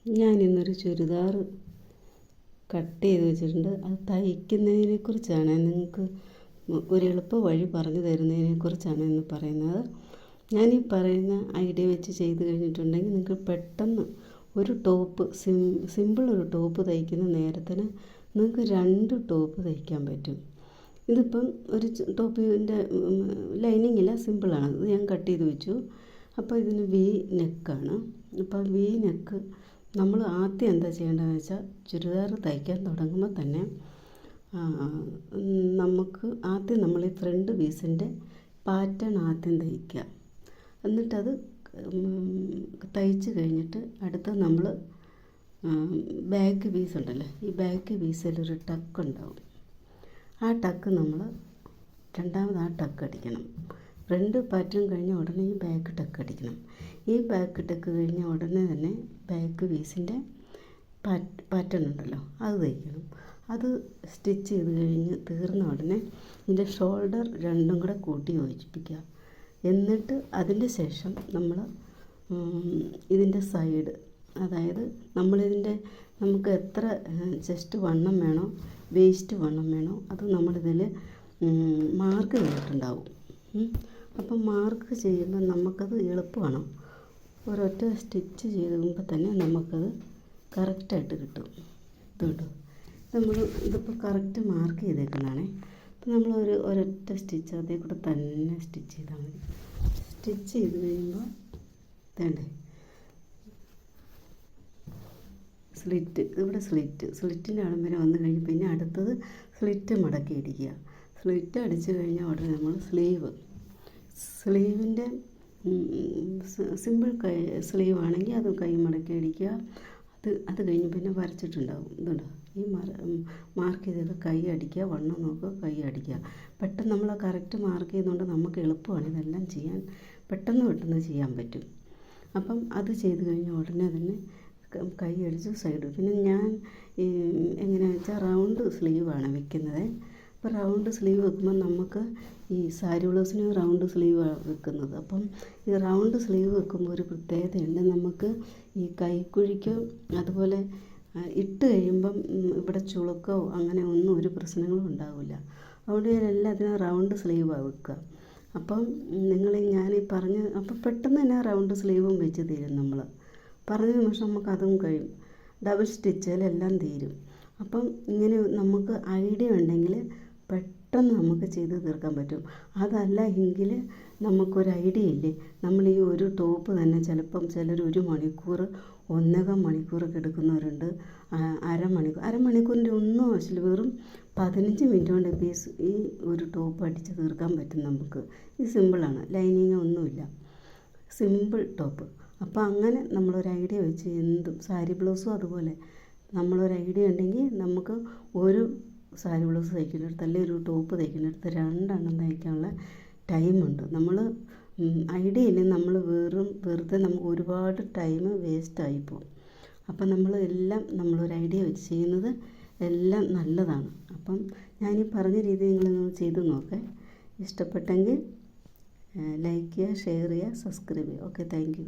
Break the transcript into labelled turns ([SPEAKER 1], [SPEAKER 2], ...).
[SPEAKER 1] ഞാനിന്നൊരു churidar cut ചെയ്ത് വെച്ചിട്ടുണ്ട്. അത് തയ്ക്കുന്നതിനെക്കുറിച്ചാണ് നിങ്ങൾക്ക് ഒരു എളുപ്പ വഴി പറഞ്ഞു തരുന്നതിനെക്കുറിച്ചാണ് ഇന്ന് പറയുന്നത്. ഞാനീ പറയുന്ന ഐഡിയ വെച്ച് ചെയ്ത് കഴിഞ്ഞിട്ടുണ്ടെങ്കിൽ നിങ്ങൾക്ക് പെട്ടെന്ന് ഒരു ടോപ്പ് സിമ്പിൾ ഒരു ടോപ്പ് തയ്ക്കുന്ന നേരത്തിന് നിങ്ങൾക്ക് 2 ടോപ്പ് തയ്ക്കാൻ പറ്റും. ഇതിപ്പം ഒരു ടോപ്പിൻ്റെ ലൈനിങ് ഇല്ല, സിമ്പിളാണ്. ഇത് ഞാൻ കട്ട് ചെയ്ത് വെച്ചു. അപ്പോൾ ഇതിന് വി നെക്കാണ്. അപ്പോൾ വി നെക്ക് നമ്മൾ ആദ്യം എന്താ ചെയ്യേണ്ടതെന്ന് വെച്ചാൽ ചുരിദാർ തയ്ക്കാൻ തുടങ്ങുമ്പോൾ തന്നെ നമുക്ക് ആദ്യം നമ്മൾ ഈ ഫ്രണ്ട് പീസിൻ്റെ പാറ്റേൺ ആദ്യം തയ്ക്കുക. എന്നിട്ടത് തയ്ച്ച് കഴിഞ്ഞിട്ട് അടുത്ത് നമ്മൾ ബാക്ക് പീസ് ഉണ്ടല്ലോ, ഈ ബാക്ക് പീസിലൊരു ടക്ക് ഉണ്ടാവും. ആ ടക്ക് നമ്മൾ രണ്ടാമത് ആ ടക്ക് അടിക്കണം. ഫ്രണ്ട് പാറ്റേൺ കഴിഞ്ഞ ഉടനെ ഈ ബാക്ക് ടക്ക് അടിക്കണം. ഈ ബാക്ക് ടക്ക് കഴിഞ്ഞ ഉടനെ തന്നെ ബാക്ക് പീസിൻ്റെ പാറ്റേൺ ഉണ്ടല്ലോ അത് തയ്ക്കണം. അത് സ്റ്റിച്ച് ചെയ്ത് കഴിഞ്ഞ് തീർന്ന ഉടനെ ഇതിൻ്റെ ഷോൾഡർ രണ്ടും കൂടെ കൂട്ടി യോജിപ്പിക്കുക. എന്നിട്ട് അതിൻ്റെ ശേഷം നമ്മൾ ഇതിൻ്റെ സൈഡ്, അതായത് നമുക്ക് എത്ര ചെസ്റ്റ് വണ്ണം വേണോ വേസ്റ്റ് വണ്ണം വേണോ അത് നമ്മളിതിൽ മാർക്ക് ചെയ്തിട്ടുണ്ടാവും. അപ്പം മാർക്ക് ചെയ്യുമ്പോൾ നമുക്കത് എളുപ്പമാണ്. ഒരൊറ്റ സ്റ്റിച്ച് ചെയ്യുമ്പോൾ തന്നെ നമുക്കത് കറക്റ്റായിട്ട് കിട്ടും. ഇതുണ്ടോ, ഇതിപ്പോൾ കറക്റ്റ് മാർക്ക് ചെയ്തേക്കുന്നതാണേ. അപ്പം നമ്മൾ ഒരൊറ്റ സ്റ്റിച്ച് അതേ കൂടെ തന്നെ സ്റ്റിച്ച് ചെയ്താൽ മതി. സ്റ്റിച്ച് ചെയ്ത് കഴിയുമ്പോൾ വേണ്ടേ ഇവിടെ സ്ലിറ്റിൻ്റെ അടം വരെ വന്നു കഴിഞ്ഞ് പിന്നെ അടുത്തത് സ്ലിറ്റ് മടക്കി അടിക്കുക. സ്ലിറ്റ് അടിച്ച് കഴിഞ്ഞാൽ ഉടനെ നമ്മൾ സ്ലീവിൻ്റെ സിമ്പിൾ സ്ലീവ് ആണെങ്കിൽ അത് കൈ മടക്കി അടിക്കുക. അത് കഴിഞ്ഞ് പിന്നെ വരച്ചിട്ടുണ്ടാവും. ഇതുണ്ടോ, ഈ മാർക്ക് ചെയ്തത് കൈ അടിക്കുക, വണ്ണം നോക്കുക, കൈ അടിക്കുക. പെട്ടെന്ന് നമ്മൾ കറക്റ്റ് മാർക്ക് ചെയ്യുന്നതുകൊണ്ട് നമുക്ക് എളുപ്പമാണ് ഇതെല്ലാം ചെയ്യാൻ. പെട്ടെന്ന് ചെയ്യാൻ പറ്റും. അപ്പം അത് ചെയ്ത് കഴിഞ്ഞ ഉടനെ തന്നെ കൈ അടിച്ച് സൈഡ്. പിന്നെ ഞാൻ എങ്ങനെയാണെന്ന് വെച്ചാൽ റൗണ്ട് സ്ലീവാണ് വെക്കുന്നത്. അപ്പോൾ റൗണ്ട് സ്ലീവ് വെക്കുമ്പോൾ നമുക്ക് ഈ സാരി ബ്ലൗസിന് റൗണ്ട് സ്ലീവാണ് വെക്കുന്നത്. അപ്പം ഈ റൗണ്ട് സ്ലീവ് വെക്കുമ്പോൾ ഒരു പ്രത്യേകതയുണ്ട്. നമുക്ക് ഈ കൈക്കുഴിക്കോ അതുപോലെ ഇട്ട് കഴിയുമ്പം ഇവിടെ ചുളുക്കോ അങ്ങനെ ഒന്നും ഒരു പ്രശ്നങ്ങളും ഉണ്ടാവില്ല. അതുകൊണ്ട് ഞാൻ എല്ലാത്തിനും റൗണ്ട് സ്ലീവാണ് വെക്കുക. അപ്പം ഞാനീ അപ്പം പെട്ടെന്ന് തന്നെ റൗണ്ട് സ്ലീവും വെച്ച് തീരും. നമ്മൾ പറഞ്ഞ നിമിഷം നമുക്ക് അതും കഴിയും. ഡബിൾ സ്റ്റിച്ചിലെല്ലാം തീരും. അപ്പം ഇങ്ങനെ നമുക്ക് ഐഡിയ ഉണ്ടെങ്കിൽ പെട്ടെന്ന് നമുക്ക് ചെയ്ത് തീർക്കാൻ പറ്റും. അതല്ല എങ്കിൽ നമുക്കൊരു ഐഡിയ ഇല്ലേ, നമ്മൾ ഈ ഒരു ടോപ്പ് തന്നെ ചിലപ്പം ചിലർ 1 മണിക്കൂർ 1.25 മണിക്കൂറൊക്കെ എടുക്കുന്നവരുണ്ട്. അരമണിക്കൂറിൻ്റെ ഒന്നും ആവശ്യമില്ല, വെറും 15 മിനിറ്റ് കൊണ്ട് ഈ ഒരു ടോപ്പ് അടിച്ച് തീർക്കാൻ പറ്റും നമുക്ക്. ഇത് സിമ്പിളാണ്, ലൈനിങ് ഒന്നുമില്ല, സിമ്പിൾ ടോപ്പ്. അപ്പോൾ അങ്ങനെ നമ്മളൊരു ഐഡിയ വെച്ച് എന്തും സാരി ബ്ലൗസും അതുപോലെ നമ്മളൊരു ഐഡിയ ഉണ്ടെങ്കിൽ നമുക്ക് ഒരു സാരി ബ്ലൗസ് തയ്ക്കുന്നിടത്ത് അല്ലെങ്കിൽ ഒരു ടോപ്പ് തയ്ക്കുന്നിടത്ത് 2 എണ്ണം തയ്ക്കാനുള്ള ടൈമുണ്ട്. നമ്മൾ ഐഡിയ ഇല്ലെങ്കിൽ നമ്മൾ വെറുതെ നമുക്ക് ഒരുപാട് ടൈം വേസ്റ്റായിപ്പോവും. അപ്പം നമ്മളൊരു ഐഡിയ വെച്ച് ചെയ്യുന്നത് എല്ലാം നല്ലതാണ്. അപ്പം ഞാനീ പറഞ്ഞ രീതി നിങ്ങളൊന്ന് ചെയ്ത് നോക്കേ. ഇഷ്ടപ്പെട്ടെങ്കിൽ ലൈക്ക് ചെയ്യുക, ഷെയർ ചെയ്യുക, സബ്സ്ക്രൈബ് ചെയ്യുക. Okay, thank you.